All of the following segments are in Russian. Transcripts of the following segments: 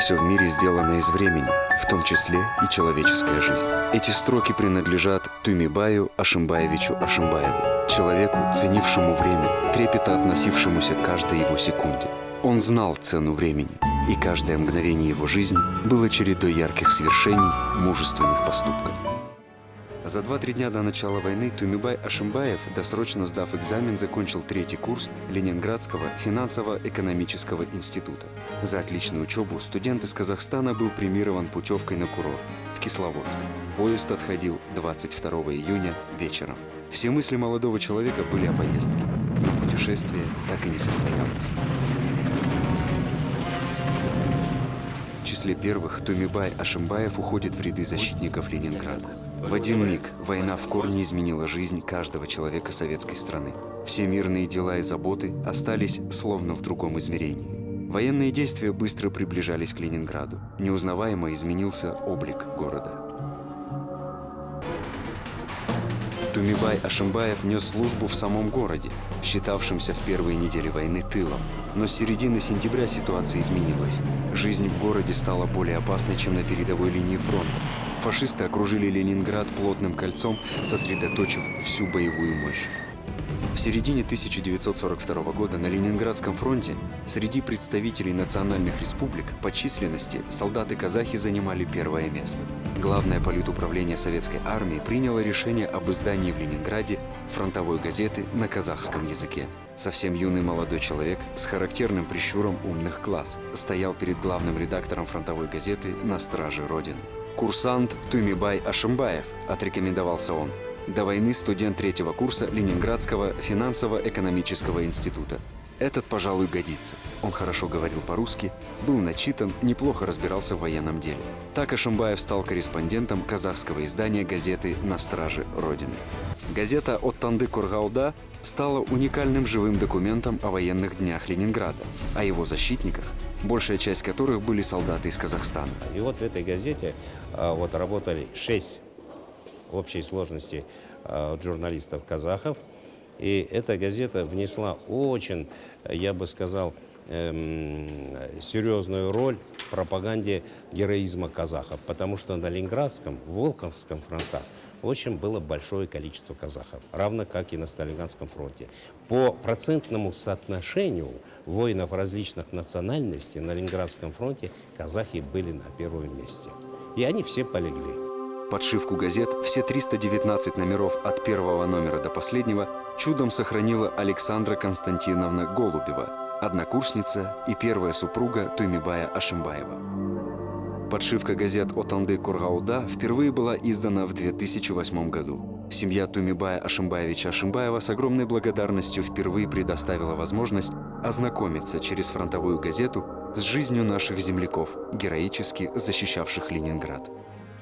Все в мире сделано из времени, в том числе и человеческая жизнь. Эти строки принадлежат Тумибаю Ашимбаевичу Ашимбаеву, человеку, ценившему время, трепетно относившемуся к каждой его секунде. Он знал цену времени, и каждое мгновение его жизни было чередой ярких свершений, мужественных поступков. За 2-3 дня до начала войны Тумибай Ашимбаев, досрочно сдав экзамен, закончил 3-й курс Ленинградского финансово-экономического института. За отличную учебу студент из Казахстана был премирован путевкой на курорт в Кисловодск. Поезд отходил 22 июня вечером. Все мысли молодого человека были о поездке, но путешествие так и не состоялось. В числе первых Тумибай Ашимбаев уходит в ряды защитников Ленинграда. В один миг война в корне изменила жизнь каждого человека советской страны. Все мирные дела и заботы остались словно в другом измерении. Военные действия быстро приближались к Ленинграду. Неузнаваемо изменился облик города. Тумибай Ашимбаев нес службу в самом городе, считавшемся в первые недели войны тылом. Но с середины сентября ситуация изменилась. Жизнь в городе стала более опасной, чем на передовой линии фронта. Фашисты окружили Ленинград плотным кольцом, сосредоточив всю боевую мощь. В середине 1942 года на Ленинградском фронте среди представителей национальных республик по численности солдаты-казахи занимали первое место. Главное политуправление советской армии приняло решение об издании в Ленинграде фронтовой газеты на казахском языке. Совсем юный молодой человек с характерным прищуром умных глаз стоял перед главным редактором фронтовой газеты на страже Родины. «Курсант Тумибай Ашимбаев», — отрекомендовался он. До войны студент 3-го курса Ленинградского финансово-экономического института. Этот, пожалуй, годится. Он хорошо говорил по-русски, был начитан, неплохо разбирался в военном деле. Так Ашимбаев стал корреспондентом казахского издания газеты «На страже Родины». Газета «Оттанды Кургауда» стала уникальным живым документом о военных днях Ленинграда, о его защитниках, большая часть которых были солдаты из Казахстана. И вот в этой газете работали 6 в общей сложности журналистов-казахов. И эта газета внесла очень, я бы сказал, серьезную роль в пропаганде героизма казахов, потому что на Ленинградском, Волховском фронтах очень было большое количество казахов, равно как и на Сталинградском фронте. По процентному соотношению воинов различных национальностей на Ленинградском фронте казахи были на первом месте. И они все полегли. Подшивку газет, все 319 номеров от первого номера до последнего, чудом сохранила Александра Константиновна Голубева, однокурсница и первая супруга Тумибая Ашимбаева. Подшивка газет «Оттанды Кургауда» впервые была издана в 2008 году. Семья Тумибая Ашимбаевича Ашимбаева с огромной благодарностью впервые предоставила возможность ознакомиться через фронтовую газету с жизнью наших земляков, героически защищавших Ленинград.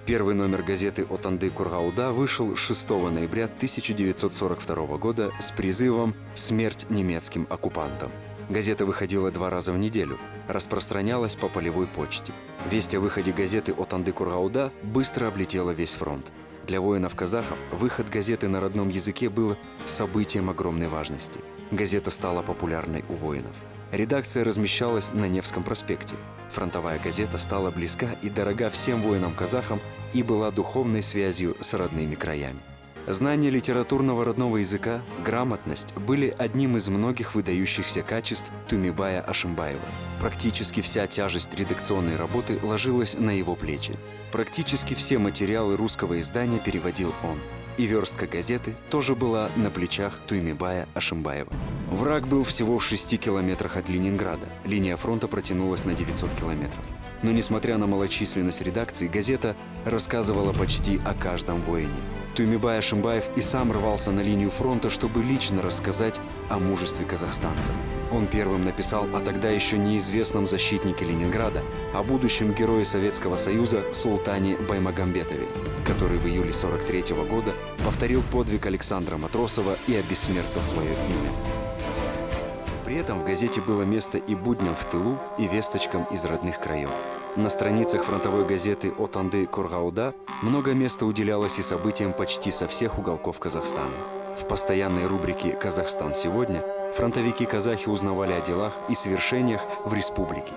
Первый номер газеты «Оттанды Кургауда» вышел 6 ноября 1942 года с призывом «Смерть немецким оккупантам». Газета выходила 2 раза в неделю, распространялась по полевой почте. Весть о выходе газеты «Оттанды Кургауда» быстро облетела весь фронт. Для воинов-казахов выход газеты на родном языке был событием огромной важности. Газета стала популярной у воинов. Редакция размещалась на Невском проспекте. Фронтовая газета стала близка и дорога всем воинам-казахам и была духовной связью с родными краями. Знание литературного родного языка, грамотность были одним из многих выдающихся качеств Тумибая Ашимбаева. Практически вся тяжесть редакционной работы ложилась на его плечи. Практически все материалы русского издания переводил он. И верстка газеты тоже была на плечах Тумибая Ашимбаева. Враг был всего в 6 километрах от Ленинграда. Линия фронта протянулась на 900 километров. Но несмотря на малочисленность редакции, газета рассказывала почти о каждом воине. Тумибай Ашимбаев и сам рвался на линию фронта, чтобы лично рассказать о мужестве казахстанцев. Он первым написал о тогда еще неизвестном защитнике Ленинграда, о будущем герое Советского Союза Султане Баймагамбетове, который в июле 1943 года повторил подвиг Александра Матросова и обессмертил свое имя. При этом в газете было место и будням в тылу, и весточкам из родных краев. На страницах фронтовой газеты «Оттанды Кургауда» много места уделялось и событиям почти со всех уголков Казахстана. В постоянной рубрике «Казахстан сегодня» фронтовики-казахи узнавали о делах и свершениях в республике.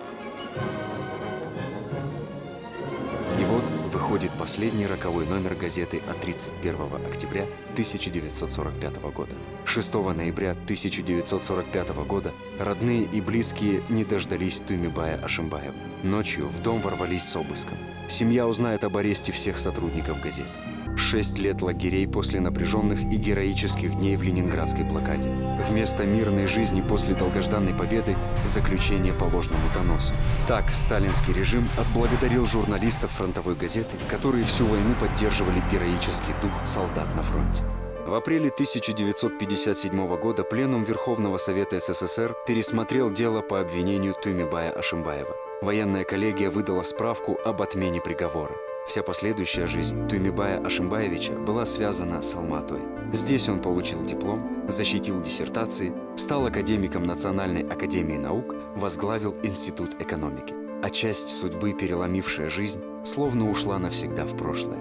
выходит последний роковой номер газеты от 31 октября 1945 года. 6 ноября 1945 года родные и близкие не дождались Туймибая Ашимбаева. Ночью в дом ворвались с обыском. Семья узнает об аресте всех сотрудников газеты. 6 лет лагерей после напряженных и героических дней в ленинградской блокаде. Вместо мирной жизни после долгожданной победы – заключение по ложному доносу. Так сталинский режим отблагодарил журналистов фронтовой газеты, которые всю войну поддерживали героический дух солдат на фронте. В апреле 1957 года Пленум Верховного Совета СССР пересмотрел дело по обвинению Туймибая Ашимбаева. Военная коллегия выдала справку об отмене приговора. Вся последующая жизнь Туймибая Ашимбаевича была связана с Алматой. Здесь он получил диплом, защитил диссертации, стал академиком Национальной академии наук, возглавил Институт экономики. А часть судьбы, переломившая жизнь, словно ушла навсегда в прошлое.